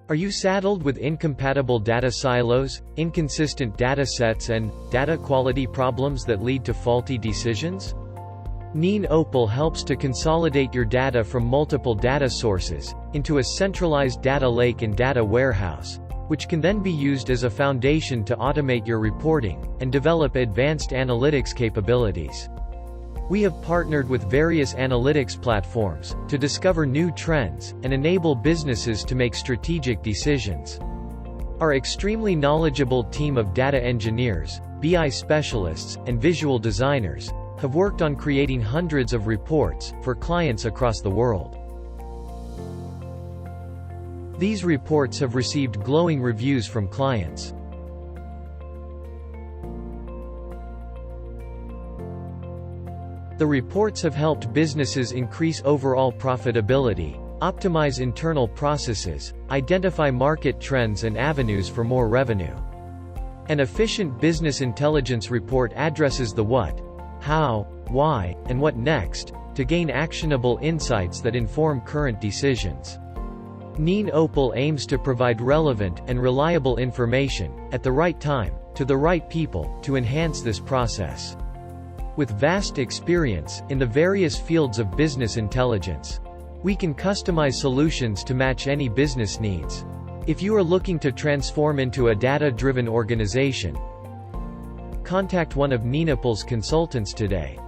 Are you saddled with incompatible data silos, inconsistent data sets and data quality problems that lead to faulty decisions? NeenOpal helps to consolidate your data from multiple data sources into a centralized data lake and data warehouse, which can then be used as a foundation to automate your reporting and develop advanced analytics capabilities. We have partnered with various analytics platforms to discover new trends and enable businesses to make strategic decisions. Our extremely knowledgeable team of data engineers, BI specialists, and visual designers have worked on creating hundreds of reports for clients across the world. These reports have received glowing reviews from clients. The reports have helped businesses increase overall profitability, optimize internal processes, identify market trends and avenues for more revenue. An efficient business intelligence report addresses the what, how, why, and what next, to gain actionable insights that inform current decisions. NeenOpal aims to provide relevant and reliable information, at the right time, to the right people, to enhance this process. With vast experience in the various fields of business intelligence, we can customize solutions to match any business needs. If you are looking to transform into a data-driven organization, contact one of NeenOpal's consultants today.